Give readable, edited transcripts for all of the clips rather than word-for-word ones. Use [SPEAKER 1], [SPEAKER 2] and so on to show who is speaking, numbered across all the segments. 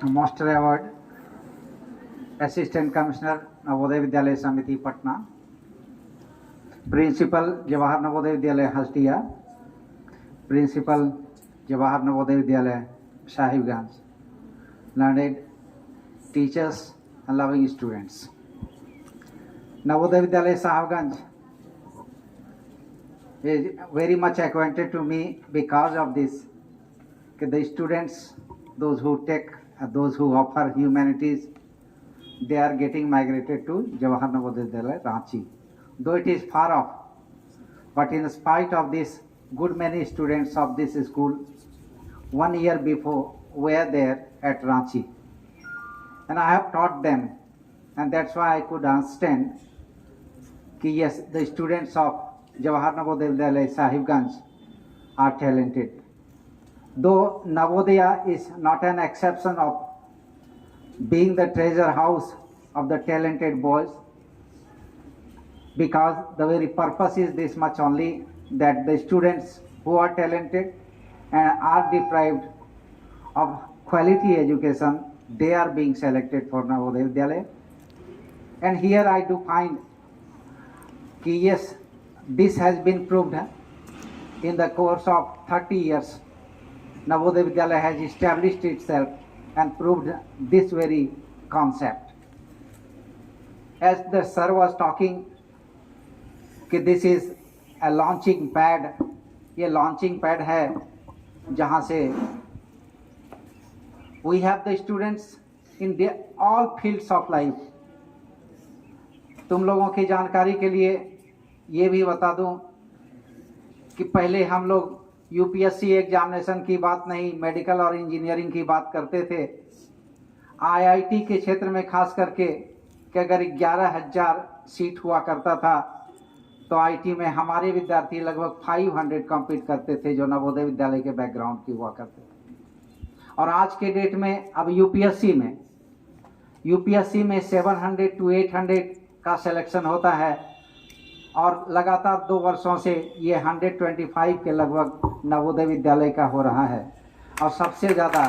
[SPEAKER 1] Master award assistant commissioner Navodaya Vidyalaya समिति Patna, principal Jawahar Navodaya Vidyalaya हस्तिया, principal Jawahar Navodaya Vidyalaya Sahibganj, learned teachers and loving students. Navodaya Vidyalaya Sahibanj is very much acquainted to me because of this. The students, those who take, those who offer humanities, they are getting migrated to Jawahar Navodaya Vidyalaya Ranchi. Though it is far off, but in spite of this, good many students of this school 1 year before were there at Ranchi, and I have taught them, and that's why I could understand कि yes, the students of Jawahar Navodaya Vidyalaya Sahibganj are talented. Though Navodaya is not an exception of being the treasure house of the talented boys, because the very purpose is this much only, that the students who are talented and are deprived of quality education, they are being selected for Navodaya Vidyalaya. And here I do find कि yes, this has been proved in the course of 30 years. Navodaya Vidyalaya has established itself and proved this very concept. As the sir was talking, कि this is a launching pad, ये launching pad है जहाँ से we have the students in the all fields of life. तुम लोगों की जानकारी के लिए ये भी बता दूं कि पहले हम लोग यूपीएससी एग्जामिनेशन की बात नहीं, मेडिकल और इंजीनियरिंग की बात करते थे। आईआईटी के क्षेत्र में खास करके कि अगर 11,000 सीट हुआ करता था तो आईटी में हमारे विद्यार्थी लगभग 500 कम्पीट करते थे जो नवोदय विद्यालय के बैकग्राउंड की हुआ करते थे। और आज के डेट में अब यूपीएससी में 700 to 800 का सिलेक्शन होता है और लगातार 2 वर्षों से ये 125 के लगभग नवोदय विद्यालय का हो रहा है। और सबसे ज़्यादा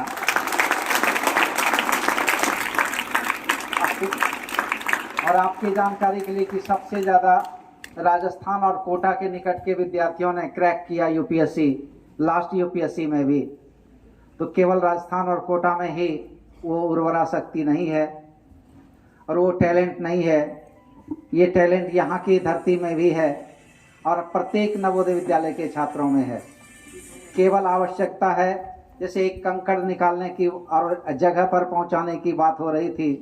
[SPEAKER 1] और आपकी जानकारी के लिए कि सबसे ज़्यादा राजस्थान और कोटा के निकट के विद्यार्थियों ने क्रैक किया यूपीएससी, लास्ट यूपीएससी में भी। तो केवल राजस्थान और कोटा में ही वो उर्वरा शक्ति नहीं है और वो टैलेंट नहीं है, ये टैलेंट यहाँ की धरती में भी है और प्रत्येक नवोदय विद्यालय के छात्रों में है। केवल आवश्यकता है, जैसे एक कंकड़ निकालने की और जगह पर पहुँचाने की बात हो रही थी,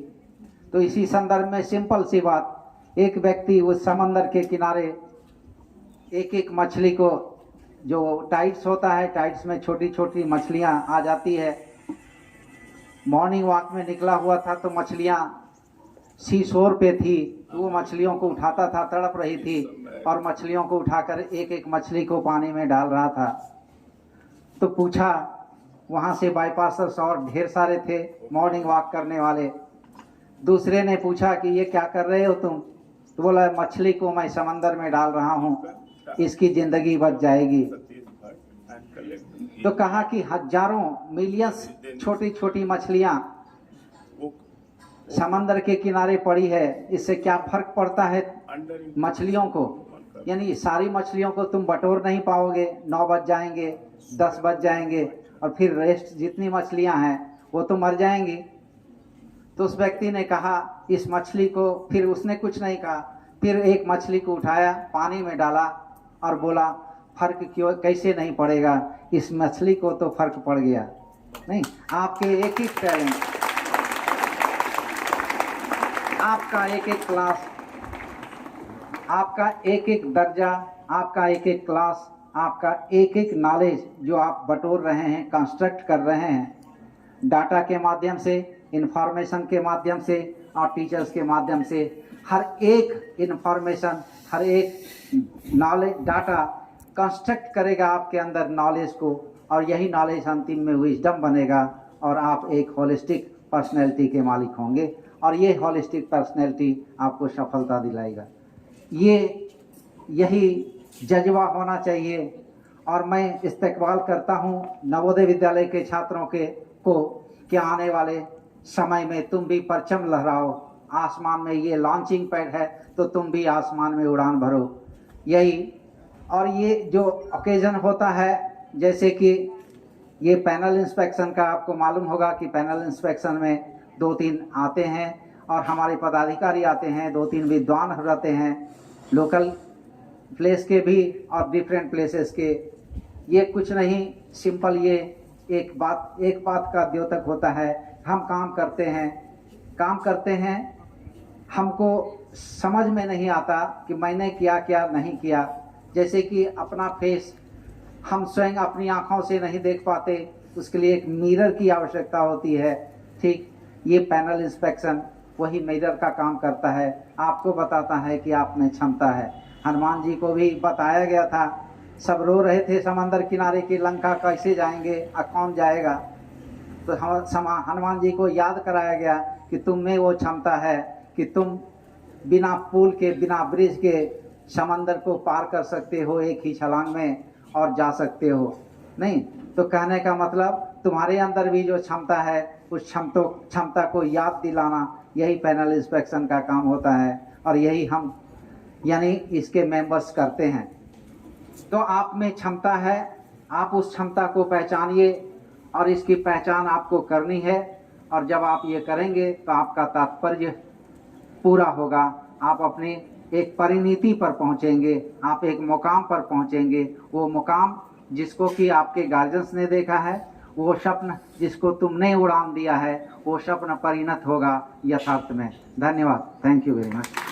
[SPEAKER 1] तो इसी संदर्भ में सिंपल सी बात, एक व्यक्ति उस समंदर के किनारे एक एक मछली को, जो टाइड्स होता है, टाइड्स में छोटी छोटी मछलियाँ आ जाती है। मॉर्निंग वॉक में निकला हुआ था तो मछलियाँ सी शोर पे थी, वो मछलियों को उठाता था, तड़प रही थी और मछलियों को उठाकर एक एक मछली को पानी में डाल रहा था। तो पूछा, वहाँ से बाईपासर्स और ढेर सारे थे मॉर्निंग वॉक करने वाले। दूसरे ने पूछा कि ये क्या कर रहे हो तुम? तो बोला, मछली को मैं समंदर में डाल रहा हूँ, इसकी ज़िंदगी बच जाएगी। तो कहा कि हजारों मिलियंस छोटी छोटी मछलियाँ समंदर के किनारे पड़ी है, इससे क्या फर्क पड़ता है मछलियों को? यानी सारी मछलियों को तुम बटोर नहीं पाओगे, 9 बज जाएंगे, 10 बज जाएंगे और फिर रेस्ट जितनी मछलियां हैं वो तो मर जाएंगी। तो उस व्यक्ति ने कहा इस मछली को, फिर उसने कुछ नहीं कहा, फिर एक मछली को उठाया, पानी में डाला और बोला फर्क क्यों कैसे नहीं पड़ेगा, इस मछली को तो फर्क पड़ गया। नहीं, आपके एक एक टैलेंट, आपका एक एक क्लास, आपका एक एक दर्जा, आपका एक एक क्लास, आपका एक एक नॉलेज जो आप बटोर रहे हैं, कंस्ट्रक्ट कर रहे हैं डाटा के माध्यम से, इंफॉर्मेशन के माध्यम से और टीचर्स के माध्यम से, हर एक इंफॉर्मेशन, हर एक नॉलेज, डाटा कंस्ट्रक्ट करेगा आपके अंदर नॉलेज को और यही नॉलेज अंतिम में विजडम बनेगा और आप एक होलिस्टिक पर्सनैलिटी के मालिक होंगे और ये होलिस्टिक पर्सनैलिटी आपको सफलता दिलाएगा। यही जज्बा होना चाहिए और मैं इस्तकबाल करता हूँ नवोदय विद्यालय के छात्रों को कि आने वाले समय में तुम भी परचम लहराओ, आसमान में ये लॉन्चिंग पैड है तो तुम भी आसमान में उड़ान भरो। यही, और ये जो ओकेजन होता है, जैसे कि ये पैनल इंस्पेक्शन का आपको मालूम होगा कि पैनल इंस्पेक्शन में 2-3 आते हैं और हमारे पदाधिकारी आते हैं, 2-3 विद्वान रहते हैं, लोकल प्लेस के भी और डिफरेंट प्लेसेस के। ये कुछ नहीं, सिंपल ये एक बात का द्योतक होता है। हम काम करते हैं, हमको समझ में नहीं आता कि मैंने क्या क्या नहीं किया। जैसे कि अपना फेस हम स्वयं अपनी आँखों से नहीं देख पाते, उसके लिए एक मिरर की आवश्यकता होती है। ठीक, ये पैनल इंस्पेक्शन वही मिरर का काम करता है, आपको बताता है कि आप में क्षमता है। हनुमान जी को भी बताया गया था, सब रो रहे थे समंदर किनारे की लंका कैसे जाएंगे, कौन जाएगा। तो हनुमान जी को याद कराया गया कि तुम में वो क्षमता है कि तुम बिना पुल के, बिना ब्रिज के समंदर को पार कर सकते हो एक ही छलांग में और जा सकते हो। नहीं तो कहने का मतलब तुम्हारे अंदर भी जो क्षमता है उस क्षमता को याद दिलाना, यही पैनल इंस्पेक्शन का काम होता है और यही हम यानी इसके मेंबर्स करते हैं। तो आप में क्षमता है, आप उस क्षमता को पहचानिए और इसकी पहचान आपको करनी है। और जब आप ये करेंगे तो आपका तात्पर्य पूरा होगा, आप अपने एक परिणति पर पहुंचेंगे, आप एक मुकाम पर पहुंचेंगे। वो मुकाम जिसको कि आपके गार्जियंस ने देखा है, वो स्वप्न जिसको तुमने उड़ान दिया है, वो स्वप्न परिणत होगा यथार्थ में। धन्यवाद, थैंक यू वेरी मच।